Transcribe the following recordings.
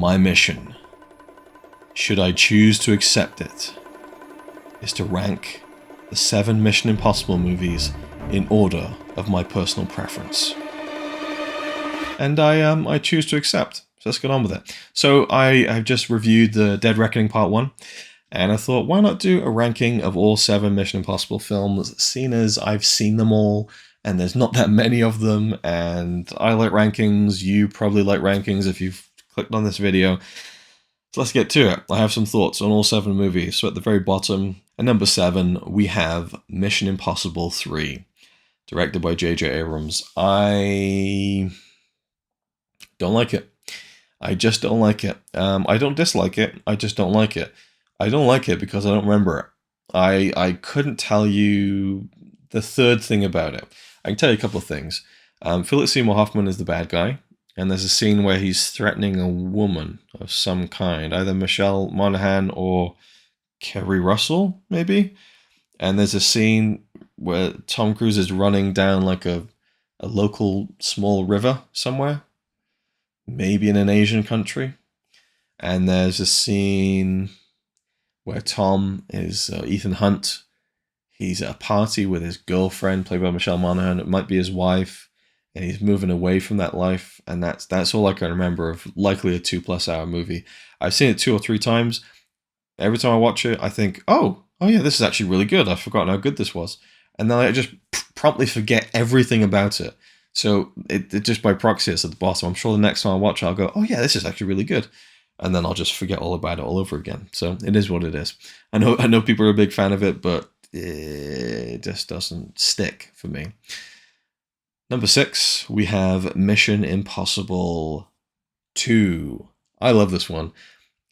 My mission, should I choose to accept it, is to rank the 7 Mission Impossible movies in order of my personal preference. And I choose to accept. So let's get on with it. So I've just reviewed the Dead Reckoning Part 1, and I thought, why not do a ranking of all 7 Mission Impossible films, seeing as I've seen them all, and there's not that many of them, and I like rankings, you probably like rankings if you've clicked on this video. So let's get to it. I have some thoughts on all 7 movies. So at the very bottom, at number 7, we have Mission Impossible 3, directed by J.J. Abrams. I don't like it. I just don't like it. I don't dislike it. I just don't like it. I don't like it because I don't remember it. I couldn't tell you the third thing about it. I can tell you a couple of things. Philip Seymour Hoffman is the bad guy, and there's a scene where he's threatening a woman of some kind, either Michelle Monaghan or Kerry Russell, maybe. And there's a scene where Tom Cruise is running down like a local small river somewhere, maybe in an Asian country. And there's a scene where Tom is Ethan Hunt. He's at a party with his girlfriend, played by Michelle Monaghan. It might be his wife, and he's moving away from that life. And that's all I can remember of likely a 2+ hour movie. I've seen it 2 or 3 times. Every time I watch it, I think, oh yeah, this is actually really good. I've forgotten how good this was. And then I just promptly forget everything about it. So it just by proxy, it's at the bottom. I'm sure the next time I watch it, I'll go, oh yeah, this is actually really good. And then I'll just forget all about it all over again. So it is what it is. I know people are a big fan of it, but it just doesn't stick for me. Number 6, we have Mission Impossible 2. I love this one.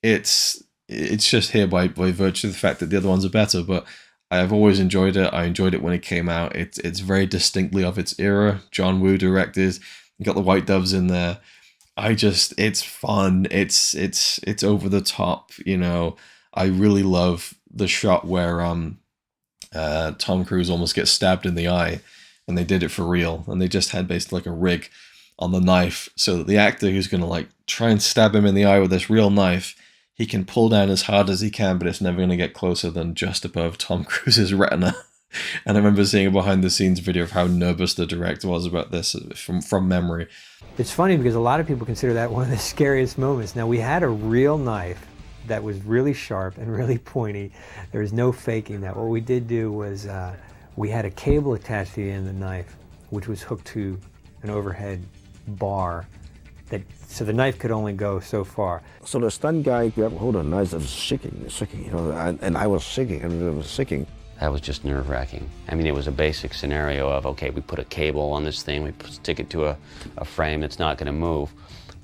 It's just here by virtue of the fact that the other ones are better, but I've always enjoyed it. I enjoyed it when it came out. It's very distinctly of its era. John Woo directed. You got the White Doves in there. It's fun. It's over the top. You know, I really love the shot where Tom Cruise almost gets stabbed in the eye, and they did it for real. And they just had basically like a rig on the knife, so that the actor who's gonna like try and stab him in the eye with this real knife, he can pull down as hard as he can, but it's never going to get closer than just above Tom Cruise's retina. And I remember seeing a behind-the-scenes video of how nervous the director was about this from memory. It's funny because a lot of people consider that one of the scariest moments. Now, we had a real knife that was really sharp and really pointy. There was no faking that. What we did do was we had a cable attached to the end of the knife, which was hooked to an overhead bar. So the knife could only go so far. So the stunt guy grabbed hold of the knife, it was shaking, you know, and I was shaking, and it was shaking. That was just nerve-wracking. I mean, it was a basic scenario of, okay, we put a cable on this thing, we stick it to a frame that's not gonna move,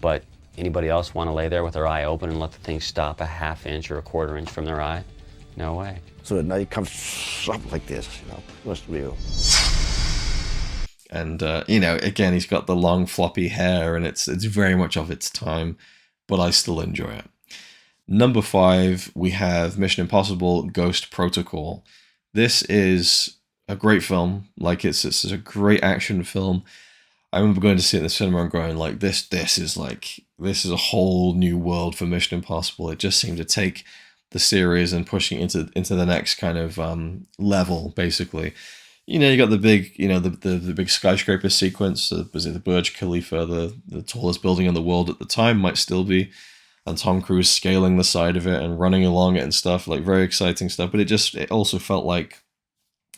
but anybody else wanna lay there with their eye open and let the thing stop a ½ inch or a ¼ inch from their eye? No way. So the knife comes up like this, you know, it was real. And, you know, again, he's got the long floppy hair, and it's very much of its time, but I still enjoy it. Number 5, we have Mission Impossible Ghost Protocol. This is a great film. Like, it's a great action film. I remember going to see it in the cinema and going, like, this is a whole new world for Mission Impossible. It just seemed to take the series and pushing it into the next kind of level, basically. You know, you got the big, you know, the big skyscraper sequence. Was it the Burj Khalifa, the tallest building in the world at the time, might still be, and Tom Cruise scaling the side of it and running along it and stuff, like very exciting stuff. But it also felt like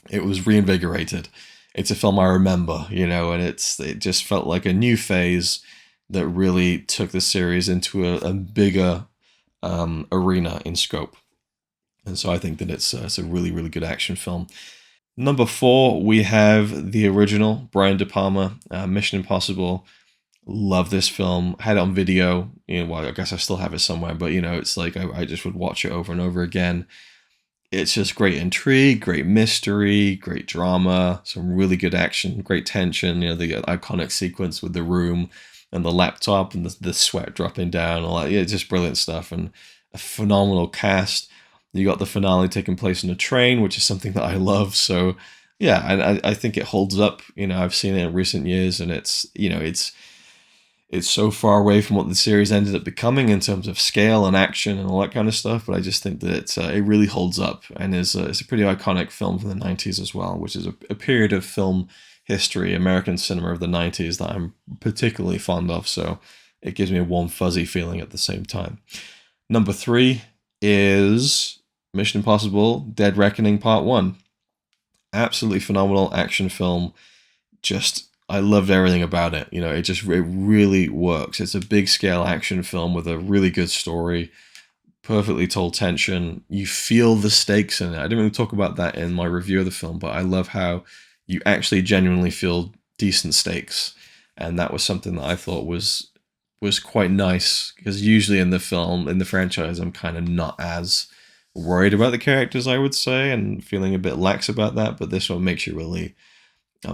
it was reinvigorated. It's a film I remember, you know, and it just felt like a new phase that really took the series into a bigger arena in scope. And so I think that it's a really, really good action film. Number 4, we have the original, Brian De Palma, Mission Impossible. Love this film. Had it on video. You know, well, I guess I still have it somewhere, but you know, it's like I just would watch it over and over again. It's just great intrigue, great mystery, great drama, some really good action, great tension. You know, the iconic sequence with the room and the laptop and the sweat dropping down. All that. Yeah, just brilliant stuff, and a phenomenal cast. You got the finale taking place on a train, which is something that I love. So yeah, I think it holds up. You know, I've seen it in recent years, and it's, you know, it's it's so far away from what the series ended up becoming in terms of scale and action and all that kind of stuff. But I just think that it really holds up and it's a pretty iconic film from the 90s as well, which is a period of film history, American cinema of the 90s that I'm particularly fond of. So it gives me a warm, fuzzy feeling at the same time. Number 3 is Mission Impossible Dead Reckoning Part 1. Absolutely phenomenal action film. I loved everything about it. You know, it really works. It's a big scale action film with a really good story, perfectly told tension. You feel the stakes in it. I didn't really talk about that in my review of the film, but I love how you actually genuinely feel decent stakes. And that was something that I thought was quite nice, because usually in the franchise, I'm kind of not as worried about the characters, I would say, and feeling a bit lax about that. But this one makes you really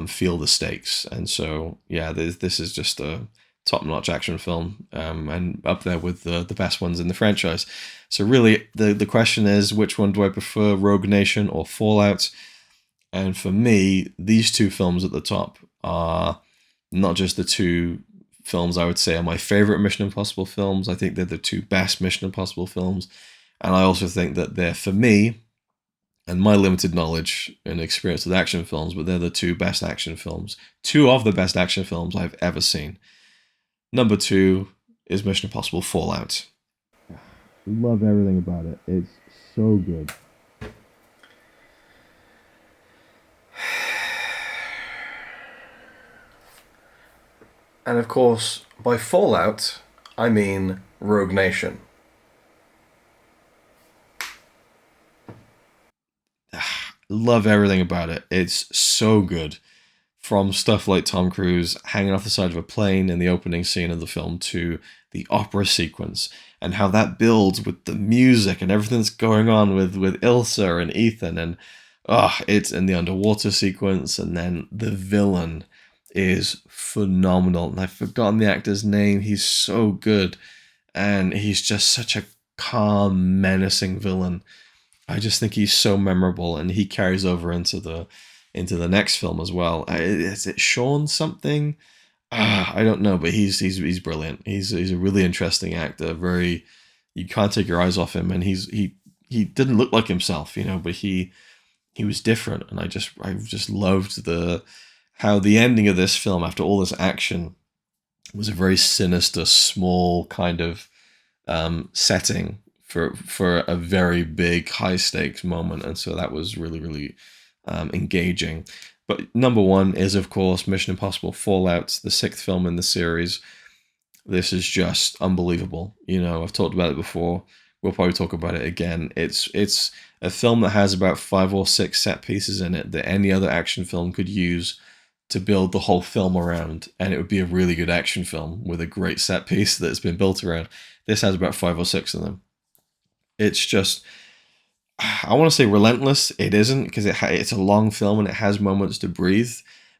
feel the stakes. And so, yeah, this is just a top-notch action film, and up there with the best ones in the franchise. So really, the question is, which one do I prefer, Rogue Nation or Fallout? And for me, these two films at the top are not just the two films I would say are my favorite Mission Impossible films. I think they're the two best Mission Impossible films. And I also think that they're, for me, and my limited knowledge and experience with action films, but they're the two best action films. Two of the best action films I've ever seen. Number 2 is Mission Impossible Fallout. Love everything about it. It's so good. And of course, by Fallout, I mean Rogue Nation. Love everything about it. It's so good. From stuff like Tom Cruise hanging off the side of a plane in the opening scene of the film to the opera sequence and how that builds with the music and everything that's going on with Ilsa and Ethan, and it's in the underwater sequence, and then the villain is phenomenal. And I've forgotten the actor's name. He's so good. And he's just such a calm, menacing villain. I just think he's so memorable, and he carries over into the next film as well. Is it Sean something? I don't know, but he's brilliant. He's a really interesting actor. You can't take your eyes off him, and he didn't look like himself, you know, but he was different, and I just loved how the ending of this film, after all this action, was a very sinister, small kind of setting for a very big, high stakes moment, and so that was really, really engaging. But number 1 is, of course, Mission Impossible Fallout, the 6th film in the series. This is just unbelievable. You know, I've talked about it before. We'll probably talk about it again. It's a film that has about 5 or 6 set pieces in it that any other action film could use to build the whole film around, and it would be a really good action film with a great set piece that's been built around. This has about 5 or 6 of them. It's just, I want to say relentless. It isn't, because it's a long film and it has moments to breathe,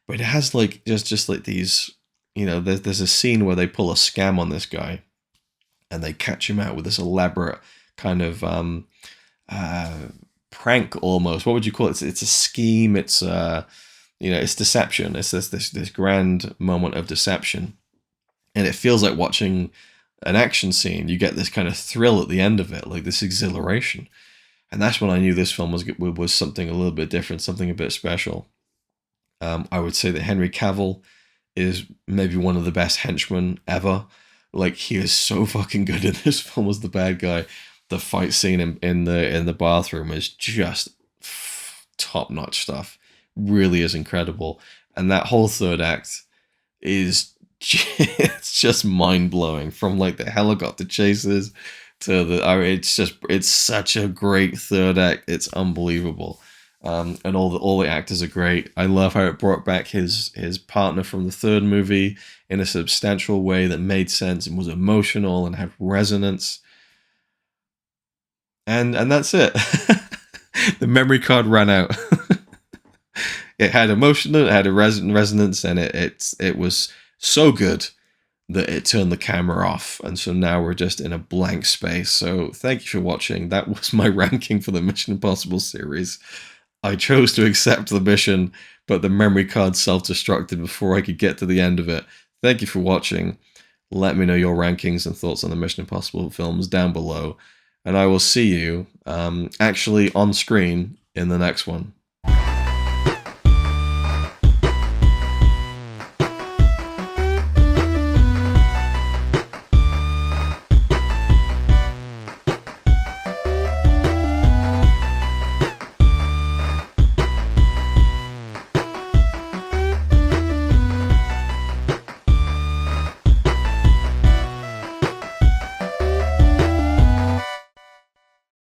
but it has like just like these, you know, there's a scene where they pull a scam on this guy and they catch him out with this elaborate kind of prank almost. What would you call it? It's a scheme. It's it's deception. It's this grand moment of deception, and it feels like watching an action scene. You get this kind of thrill at the end of it, like this exhilaration. And that's when I knew this film was something a little bit different, something a bit special. I would say that Henry Cavill is maybe one of the best henchmen ever. Like, he is so fucking good in this film as the bad guy. The fight scene in the bathroom is just top-notch stuff. Really is incredible. And that whole third act is it's just mind-blowing, from like the helicopter chases to it's such a great third act. It's unbelievable. And all the actors are great. I love how it brought back his partner from the third movie in a substantial way that made sense and was emotional and had resonance. And that's it. The memory card ran out. It had emotional, it had a resonance, and it was so good that it turned the camera off. And so now we're just in a blank space. So thank you for watching. That was my ranking for the Mission Impossible series. I chose to accept the mission, but the memory card self-destructed before I could get to the end of it. Thank you for watching. let me know your rankings and thoughts on the Mission Impossible films down below. And I will see you actually on screen in the next one.